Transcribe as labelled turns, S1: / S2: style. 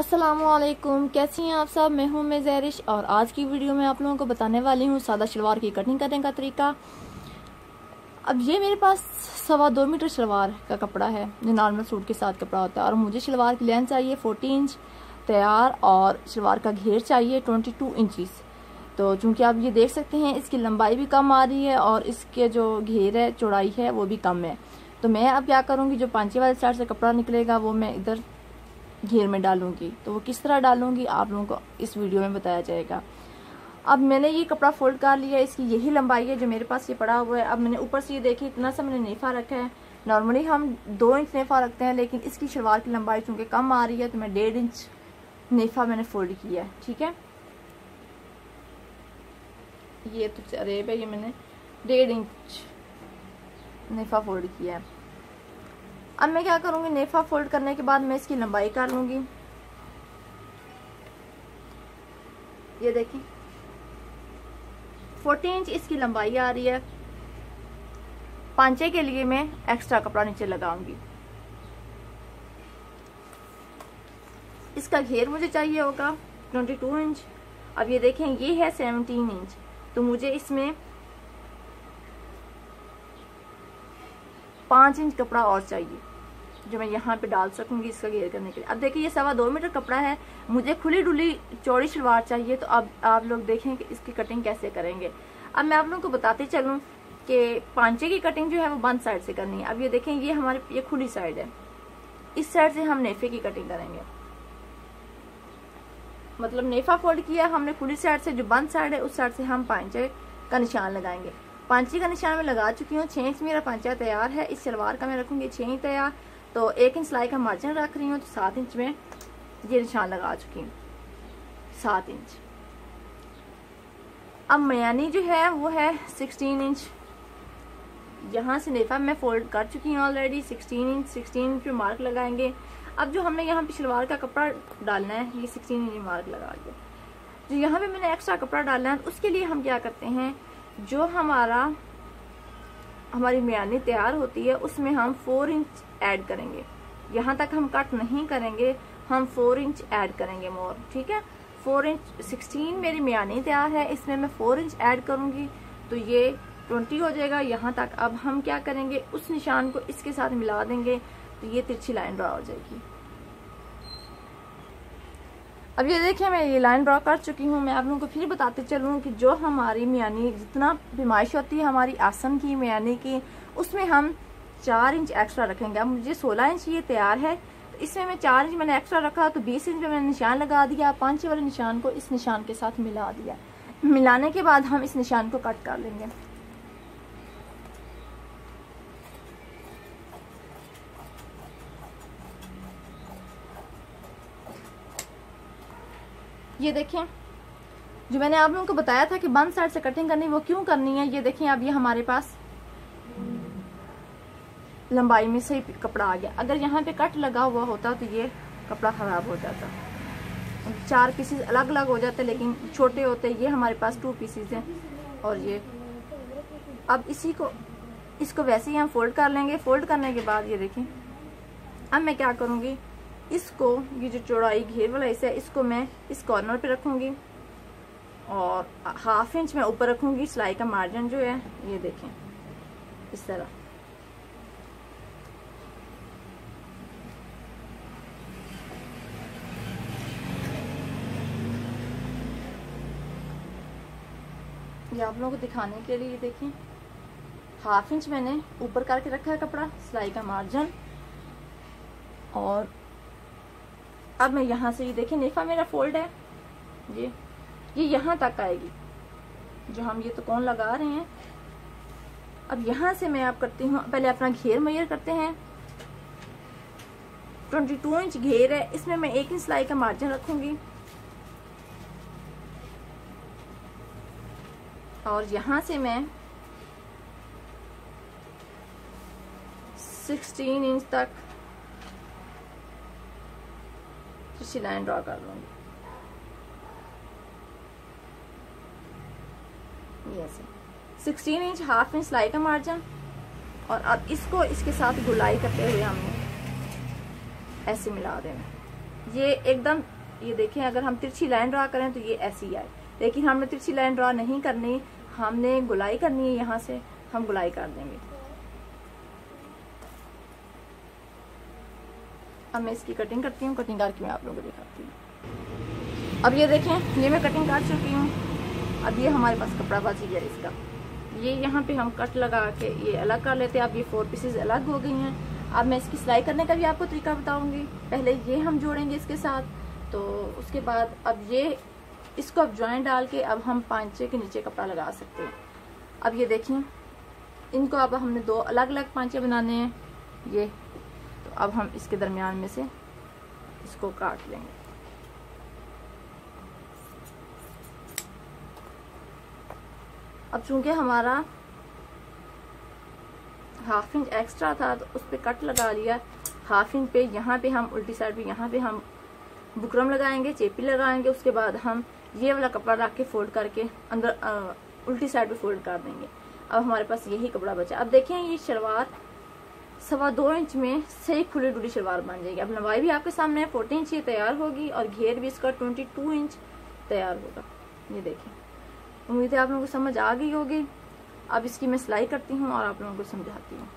S1: अस्सलामुअलैकुम, कैसी हैं आप सब। मैं हूं मैं ज़हरिश और आज की वीडियो में आप लोगों को बताने वाली हूं सादा शलवार की कटिंग करने का तरीका। अब ये मेरे पास 2.25 मीटर शलवार का कपड़ा है जो नॉर्मल सूट के साथ कपड़ा होता है और मुझे शलवार की लेंथ चाहिए 40 इंच तैयार और शलवार का घेर चाहिए 22 इंचज़। तो चूँकि आप ये देख सकते हैं इसकी लंबाई भी कम आ रही है और इसके जो घेर है चौड़ाई है वो भी कम है। तो मैं अब क्या करूँगी, जो पांचे वाले साइड से कपड़ा निकलेगा वो मैं इधर घेर में डालूंगी। तो वो किस तरह डालूंगी आप लोगों को इस वीडियो में बताया जाएगा। अब मैंने ये कपड़ा फोल्ड कर लिया, इसकी यही लंबाई है जो मेरे पास ये पड़ा हुआ है। अब मैंने ऊपर से ये देखिए इतना सा मैंने नेफा रखा है। नॉर्मली हम 2 इंच नेफा रखते हैं लेकिन इसकी शलवार की लंबाई चूंकि कम आ रही है तो मैं 1.5 इंच नेफा मैंने फोल्ड किया है। ठीक है, ये तो अरेब है, ये मैंने 1.5 इंच नेफा फोल्ड किया है। अब मैं क्या करूंगी, नेफा फोल्ड करने के बाद मैं इसकी लंबाई कर लूंगी। ये देखिए 40 इंच इसकी लंबाई आ रही है। पांचे के लिए मैं एक्स्ट्रा कपड़ा नीचे लगाऊंगी। इसका घेर मुझे चाहिए होगा 22 इंच। अब ये देखें ये है 17 इंच, तो मुझे इसमें 5 इंच कपड़ा और चाहिए जो मैं यहाँ पे डाल सकूंगी इसका घेर करने के लिए। अब देखिए ये 2.25 मीटर कपड़ा है, मुझे खुली डुली चौड़ी शलवार चाहिए। तो अब आप लोग देखें कि इसकी कटिंग कैसे करेंगे। अब मैं आप लोगों को बताते चलूं कि पांचे की कटिंग जो है वो बंद साइड से करनी है। अब ये देखें ये हमारे ये खुली साइड है, इस साइड से हम नेफे की कटिंग करेंगे। मतलब नेफा फोल्ड किया हमने खुली साइड से, जो बंद साइड है उस साइड से हम पांचे का निशान लगाएंगे। पांचे का निशान मैं लगा चुकी हूँ। 6 इंच मेरा पांचा तैयार है। इस शलवार का मैं रखूंगी 6 इंच तैयार। तो 1 इंच सिलाई का मार्जिन रख रही हूँ, तो 7 इंच में ये निशान लगा चुकी हूँ, 7 इंच। अब मयानी जो है वो है 16 इंच। यहाँ से नेफा मैं फोल्ड कर चुकी हूँ ऑलरेडी। 16 इंच पे मार्क लगाएंगे। अब जो हमने यहाँ पे शलवार का कपड़ा डालना है ये 16 इंच मार्क लगा के, जो यहाँ पे मैंने एक्स्ट्रा कपड़ा डालना है उसके लिए हम क्या करते हैं, जो हमारी मयानी तैयार होती है उसमें हम 4 इंच ऐड करेंगे। यहाँ तक हम कट नहीं करेंगे, हम 4 इंच ऐड करेंगे मोर। ठीक है, 4 इंच 16 मेरी मयानी तैयार है, इसमें मैं 4 इंच ऐड करूंगी तो ये 20 हो जाएगा यहाँ तक। अब हम क्या करेंगे, उस निशान को इसके साथ मिला देंगे तो ये तिरछी लाइन ड्रा हो जाएगी। अब ये देखिए मैं ये लाइन ड्रा कर चुकी हूँ। मैं आप लोगों को फिर बताते चलूँ कि जो हमारी मयानी जितना पैमाइश होती है हमारी आसन की मयानी की, उसमें हम 4 इंच एक्स्ट्रा रखेंगे। अब मुझे 16 इंच ये तैयार है, तो इसमें मैं 4 इंच मैंने एक्स्ट्रा रखा तो 20 इंच पे मैंने निशान लगा दिया। पांचे वाले निशान को इस निशान के साथ मिला दिया। मिलाने के बाद हम इस निशान को कट कर लेंगे। ये देखें जो मैंने आप लोगों को बताया था कि बंद साइड से कटिंग करनी, वो क्यों करनी है। ये देखें अब ये हमारे पास लंबाई में सही कपड़ा आ गया। अगर यहाँ पे कट लगा हुआ होता तो ये कपड़ा खराब हो जाता। 4 पीसेस अलग अलग हो जाते लेकिन छोटे होते। ये हमारे पास 2 पीसेस हैं और ये अब इसको वैसे ही हम फोल्ड कर लेंगे। फोल्ड करने के बाद ये देखें अब मैं क्या करूँगी, इसको ये जो चौड़ाई घेर वाला हिस्सा है इसको मैं इस कॉर्नर पे रखूंगी और 1/2 इंच मैं ऊपर रखूंगी। सिलाई का मार्जिन जो है ये देखें इस तरह। ये आप लोगों को दिखाने के लिए देखें 1/2 इंच मैंने ऊपर करके रखा है कपड़ा, सिलाई का मार्जिन। और अब मैं यहाँ से ये देखें नेफा मेरा फोल्ड है, ये यहाँ तक आएगी जो हम ये तो कौन लगा रहे हैं। अब यहाँ से मैं आप करती हूँ, पहले अपना घेर मेजर करते हैं। 22 इंच घेर है, इसमें मैं 1 इंच सिलाई का मार्जिन रखूंगी और यहाँ से मैं 16 इंच तक तिरछी लाइन ड्रा कर लूंगी। ये ऐसे 16 इंच 1/2 इंच सिलाई का मार्जिन और अब इसको इसके साथ गुलाई करते हुए हमने ऐसे मिला देना। ये एकदम ये देखें, अगर हम तिरछी लाइन ड्रा करें तो ये ऐसी आए, लेकिन हमने तिरछी लाइन ड्रा नहीं करनी, हमने गुलाई करनी है। यहाँ से हम गुलाई कर देंगे। अब मैं इसकी कटिंग करती हूँ, कटिंग करके मैं आप लोगों को दिखाती हूँ। अब ये देखें, ये मैं कटिंग कर चुकी हूँ। अब ये हमारे पास कपड़ा बच गया इसका, ये यहाँ पे हम कट लगा के ये अलग कर लेते हैं। अब ये 4 पीसेज अलग हो गई हैं। अब मैं इसकी सिलाई करने का भी आपको तरीका बताऊंगी। पहले ये हम जोड़ेंगे इसके साथ, तो उसके बाद अब ये इसको अब ज्वाइन डाल के अब हम पांचे के नीचे कपड़ा लगा सकते हैं। अब ये देखिए, इनको अब हमने 2 अलग अलग पांचे बनाने हैं ये, तो अब हम इसके दरमियान में से इसको काट लेंगे। अब चूंकि हमारा 1/2 इंच एक्स्ट्रा था तो उस पे कट लगा लिया। 1/2 इंच पे यहाँ पे हम उल्टी साइड पे यहाँ पे हम बुकरम लगाएंगे, चेपी लगाएंगे। उसके बाद हम ये वाला कपड़ा रख के फोल्ड करके अंदर उल्टी साइड पे फोल्ड कर देंगे। अब हमारे पास यही कपड़ा बचा। अब देखें, ये शलवार 2.25 इंच में सही खुली डुली शलवार बन जाएगी। अब लंबाई भी आपके सामने है, 14 इंच ये तैयार होगी और घेर भी इसका 22 इंच तैयार होगा। ये देखें, उम्मीद है आप लोगों को समझ आ गई होगी। अब इसकी मैं सिलाई करती हूँ और आप लोगों को समझाती हूँ।